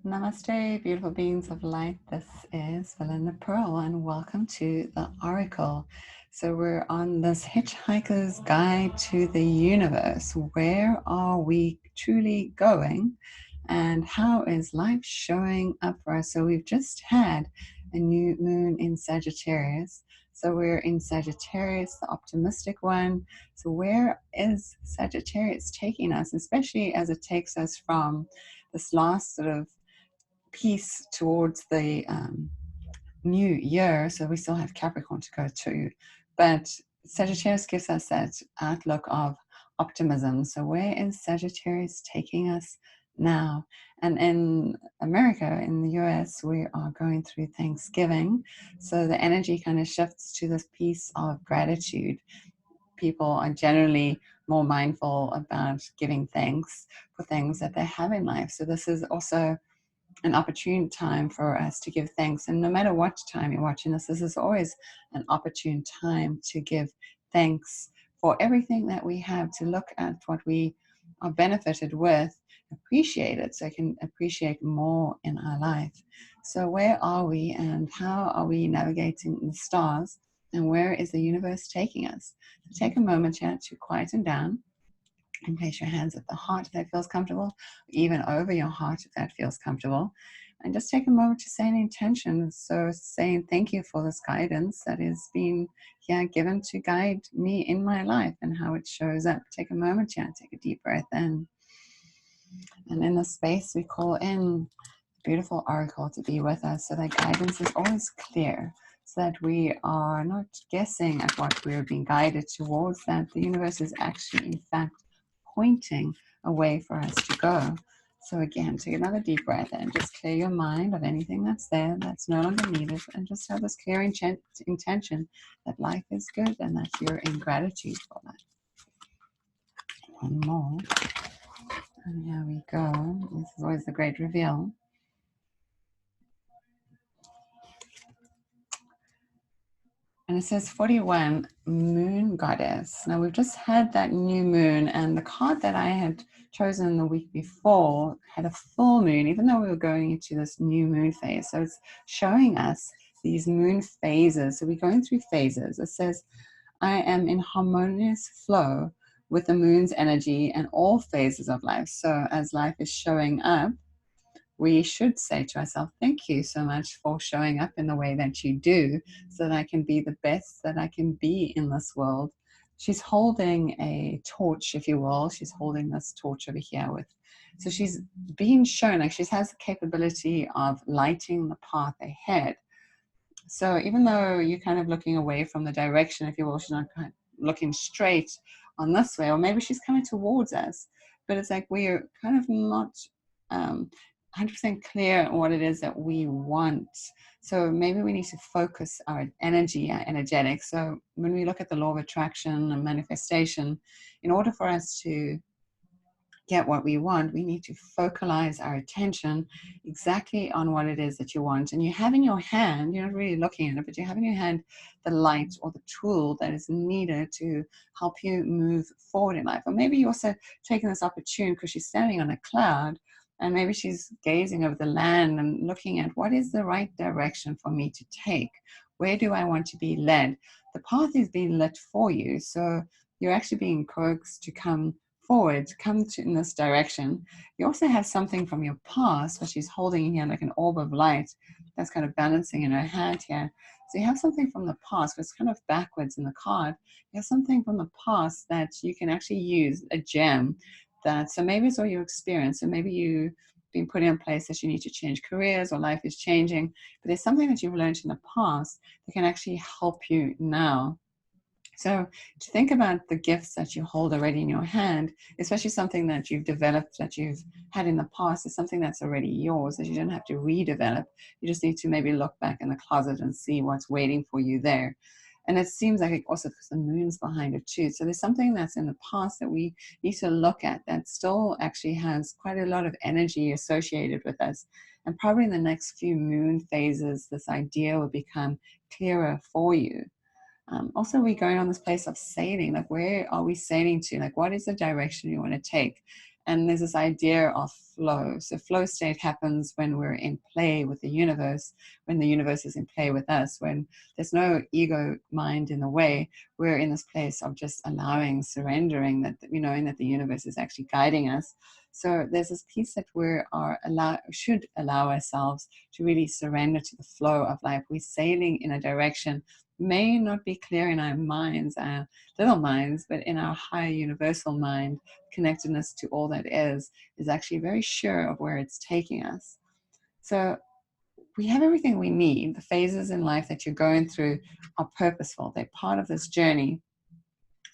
Namaste, beautiful beings of light. This is Belinda Pearl, and welcome to the Oracle. So, we're on this Hitchhiker's Guide to the Universe. Where are we truly going, and how is life showing up for us? So, we've just had a new moon in Sagittarius. So, we're in Sagittarius, the optimistic one. So, where is Sagittarius taking us, especially as it takes us from this last sort of piece towards the new year? So we still have Capricorn to go to, but Sagittarius gives us that outlook of optimism. So where is Sagittarius taking us now? And in America, in the US, we are going through Thanksgiving. So the energy kind of shifts to this piece of gratitude. People are generally more mindful about giving thanks for things that they have in life. So this is also an opportune time for us to give thanks. And no matter what time you're watching this, this is always an opportune time to give thanks for everything that we have, to look at what we are benefited with, appreciate it, so I can appreciate more in our life. So where are we, and how are we navigating the stars, and where is the universe taking us? So take a moment here to quieten down and place your hands at the heart if that feels comfortable, even over your heart if that feels comfortable. And just take a moment to say an intention. So saying thank you for this guidance that is being given to guide me in my life and how it shows up. Take a moment here, take a deep breath in. And in this space, we call in beautiful oracle to be with us, so that guidance is always clear, so that we are not guessing at what we're being guided towards, that the universe is actually, in fact, pointing a way for us to go. So again, take another deep breath and just clear your mind of anything that's there that's no longer needed, and just have this clear intention that life is good and that you're in gratitude for that. One more. And here we go. This is always the great reveal. And it says 41, Moon Goddess. Now, we've just had that new moon, and the card that I had chosen the week before had a full moon, even though we were going into this new moon phase. So it's showing us these moon phases. So we're going through phases. It says, I am in harmonious flow with the moon's energy and all phases of life. So as life is showing up, we should say to ourselves, thank you so much for showing up in the way that you do, so that I can be the best that I can be in this world. She's holding a torch, if you will. She's holding this torch over here so she's being shown, like she has the capability of lighting the path ahead. So even though you're kind of looking away from the direction, if you will, she's not kind of looking straight on this way, or maybe she's coming towards us, but it's like we're kind of not 100% clear on what it is that we want. So maybe we need to focus our energy, our energetics. So when we look at the law of attraction and manifestation, in order for us to get what we want, we need to focalize our attention exactly on what it is that you want. And you have in your hand, you're not really looking at it, but you have in your hand the light or the tool that is needed to help you move forward in life. Or maybe you're also taking this opportunity because she's standing on a cloud, and maybe she's gazing over the land and looking at what is the right direction for me to take. Where do I want to be led? The path is being lit for you. So you're actually being coaxed to come forward, in this direction. You also have something from your past, which she's holding here like an orb of light that's kind of balancing in her hand here. So you have something from the past, but it's kind of backwards in the card. You have something from the past that you can actually use, a gem. So maybe it's all your experience, so maybe you've been put in a place that you need to change careers, or life is changing, but there's something that you've learned in the past that can actually help you now. So to think about the gifts that you hold already in your hand, especially something that you've developed, that you've had in the past, is something that's already yours, that you don't have to redevelop. You just need to maybe look back in the closet and see what's waiting for you there. And it seems like it also, because the moon's behind it too. So there's something that's in the past that we need to look at that still actually has quite a lot of energy associated with us. And probably in the next few moon phases, this idea will become clearer for you. Also, we're going on this place of sailing. Like, where are we sailing to? Like, what is the direction you want to take? And there's this idea of flow. So flow state happens when we're in play with the universe, when the universe is in play with us, when there's no ego mind in the way. We're in this place of just allowing, surrendering, that, knowing that the universe is actually guiding us. So there's this piece that should allow ourselves to really surrender to the flow of life. We're sailing in a direction, may not be clear in our minds, our little minds, but in our higher universal mind, connectedness to all that is actually very sure of where it's taking us. So we have everything we need. The phases in life that you're going through are purposeful. They're part of this journey.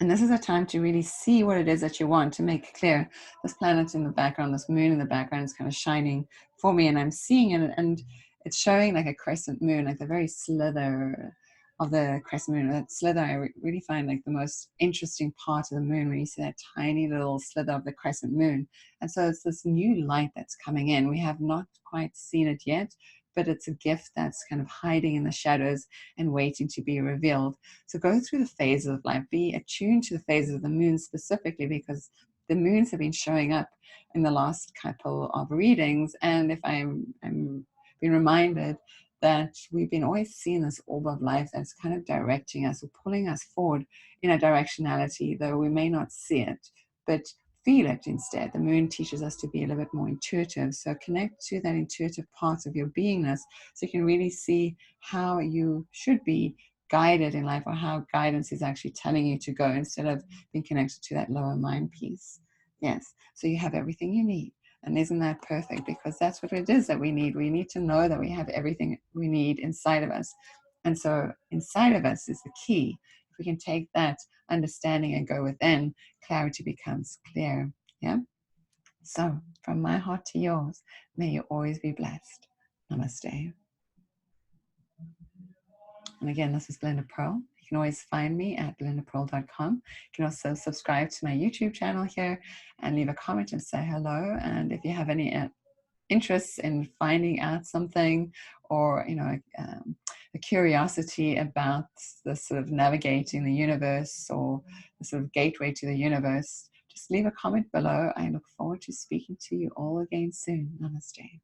And this is a time to really see what it is that you want, to make clear. This planet in the background, this moon in the background is kind of shining for me, and I'm seeing it, and it's showing like a crescent moon, like the very slither of the crescent moon. That slither, I really find like the most interesting part of the moon, when you see that tiny little slither of the crescent moon. And so it's this new light that's coming in. We have not quite seen it yet, but it's a gift that's kind of hiding in the shadows and waiting to be revealed. So go through the phases of life, be attuned to the phases of the moon specifically, because the moons have been showing up in the last couple of readings. And if I'm being reminded that we've been always seeing this orb of life that's kind of directing us or pulling us forward in a directionality, though we may not see it, but feel it instead. The moon teaches us to be a little bit more intuitive. So connect to that intuitive part of your beingness, so you can really see how you should be guided in life, or how guidance is actually telling you to go, instead of being connected to that lower mind piece. Yes. So you have everything you need. And isn't that perfect? Because that's what it is that we need. We need to know that we have everything we need inside of us. And so inside of us is the key. If we can take that understanding and go within, clarity becomes clear. Yeah. So from my heart to yours, may you always be blessed. Namaste. And again, this is Belinda Pearl. You can always find me at belindapearl.com. You can also subscribe to my YouTube channel here and leave a comment and say hello. And if you have any interests in finding out something, or a curiosity about the sort of navigating the universe, or the sort of gateway to the universe, just leave a comment below. I look forward to speaking to you all again soon. Namaste.